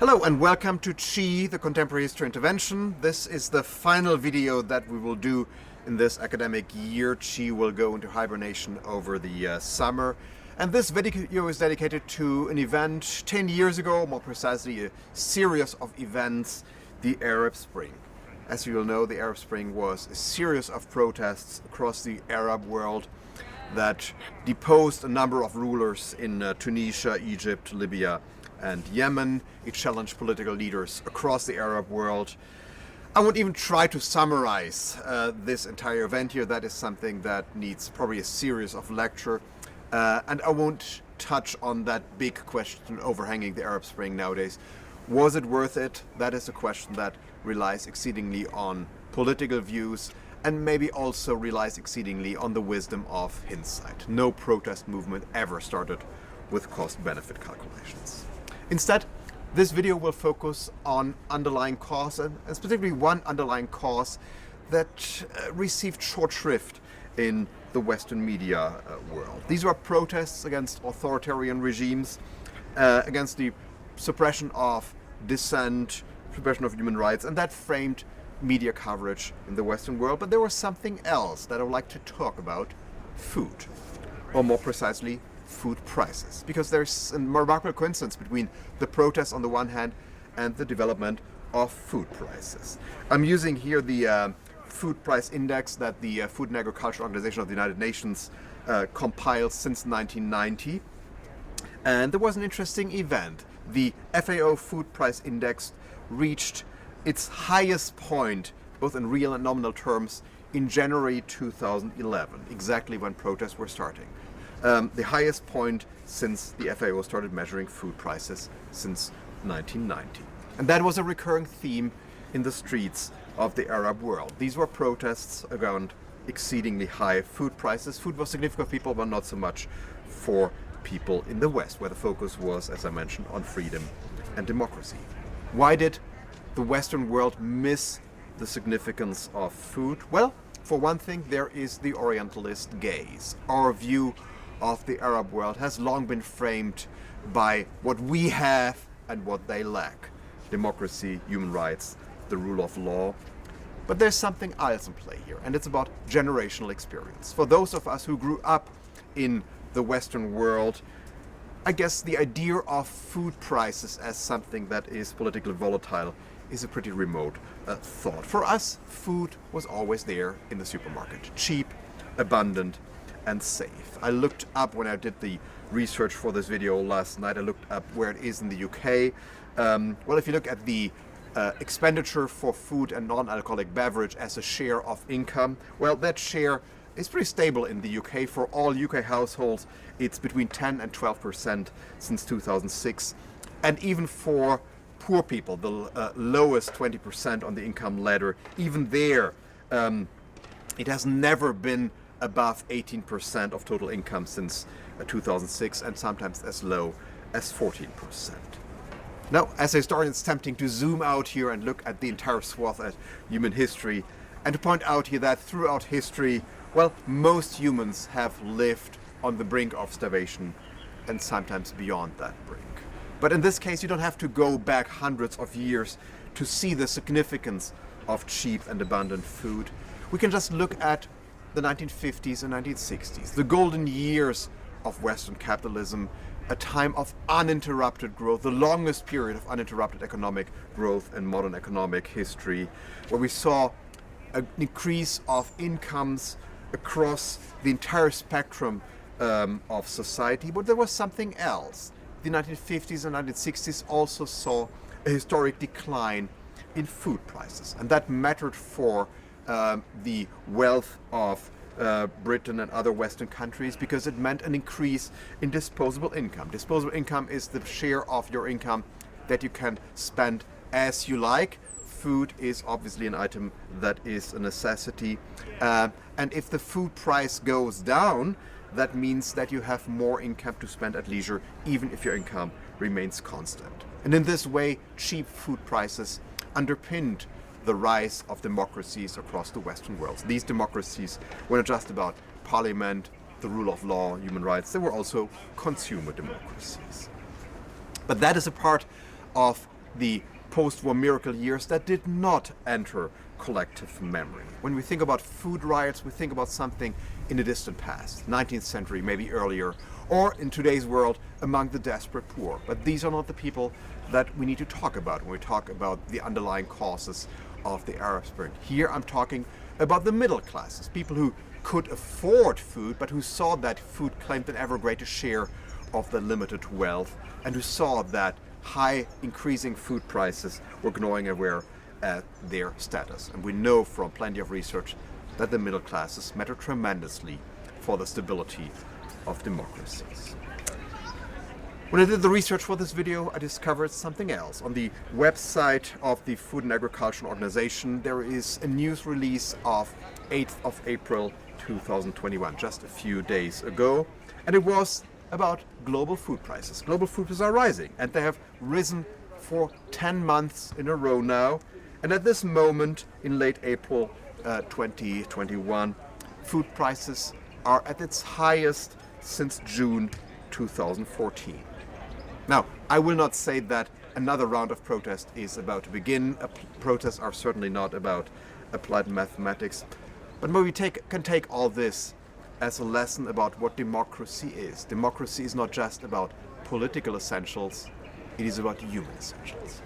Hello and welcome to Chi, the Contemporary History Intervention. This is the final video that we will do in this academic year. Chi will go into hibernation over the summer. And this video is dedicated to an event 10 years ago, more precisely a series of events, the Arab Spring. As you will know, the Arab Spring was a series of protests across the Arab world that deposed a number of rulers in Tunisia, Egypt, Libya, and Yemen. It challenged political leaders across the Arab world. I won't even try to summarize this entire event here. That is something that needs probably a series of lecture. And I won't touch on that big question overhanging the Arab Spring nowadays. Was it worth it? That is a question that relies exceedingly on political views and maybe also relies exceedingly on the wisdom of hindsight. No protest movement ever started with cost-benefit calculations. Instead, this video will focus on underlying cause, and specifically one underlying cause that received short shrift in the Western media world. These were protests against authoritarian regimes, against the suppression of dissent, suppression of human rights, and that framed media coverage in the Western world. But there was something else that I would like to talk about: food, or more precisely, food prices, because there's a remarkable coincidence between the protests on the one hand and the development of food prices. I'm using here the food price index that the Food and Agriculture Organization of the United Nations compiles since 1990. And there was an interesting event. The FAO food price index reached its highest point, both in real and nominal terms, in January 2011, exactly when protests were starting. The highest point since the FAO started measuring food prices since 1990. And that was a recurring theme in the streets of the Arab world. These were protests around exceedingly high food prices. Food was significant for people, but not so much for people in the West, where the focus was, as I mentioned, on freedom and democracy. Why did the Western world miss the significance of food? Well, for one thing, there is the Orientalist gaze. Our view of the Arab world has long been framed by what we have and what they lack: democracy, human rights, the rule of law. But there's something else in play here, and it's about generational experience. For those of us who grew up in the Western world, I guess the idea of food prices as something that is politically volatile is a pretty remote thought. For us, food was always there in the supermarket: cheap, abundant, and safe. I looked up, when I did the research for this video last night, I looked up where it is in the UK. Well, if you look at the expenditure for food and non-alcoholic beverage as a share of income, well, that share is pretty stable in the UK. For all UK households, it's between 10 and 12% since 2006. And even for poor people, the lowest 20% on the income ladder, even there, it has never been above 18% of total income since 2006, and sometimes as low as 14%. Now, as a historian, it's tempting to zoom out here and look at the entire swath of human history, and to point out here that throughout history, well, most humans have lived on the brink of starvation, and sometimes beyond that brink. But in this case, you don't have to go back hundreds of years to see the significance of cheap and abundant food. We can just look at the 1950s and 1960s, the golden years of Western capitalism, a time of uninterrupted growth, the longest period of uninterrupted economic growth in modern economic history, where we saw an increase of incomes across the entire spectrum of society. But there was something else. The 1950s and 1960s also saw a historic decline in food prices, and that mattered for the wealth of Britain and other Western countries, because it meant an increase in disposable income. Disposable income is the share of your income that you can spend as you like. Food is obviously an item that is a necessity. And if the food price goes down, that means that you have more income to spend at leisure, even if your income remains constant. And in this way, cheap food prices underpinned the rise of democracies across the Western world. These democracies were not just about parliament, the rule of law, human rights, they were also consumer democracies. But that is a part of the post-war miracle years that did not enter collective memory. When we think about food riots, we think about something in the distant past, 19th century, maybe earlier, or in today's world, among the desperate poor. But these are not the people that we need to talk about when we talk about the underlying causes of the Arab Spring. Here I'm talking about the middle classes, people who could afford food, but who saw that food claimed an ever greater share of their limited wealth, and who saw that high increasing food prices were gnawing away at their status. And we know from plenty of research that the middle classes matter tremendously for the stability of democracies. When I did the research for this video, I discovered something else. On the website of the Food and Agricultural Organization, there is a news release of 8th of April 2021, just a few days ago, and it was about global food prices. Global food prices are rising, and they have risen for 10 months in a row now. And at this moment, in late April 2021, food prices are at its highest since June 2014. Now, I will not say that another round of protest is about to begin. Protests are certainly not about applied mathematics. But maybe we can take all this as a lesson about what democracy is. Democracy is not just about political essentials, it is about human essentials.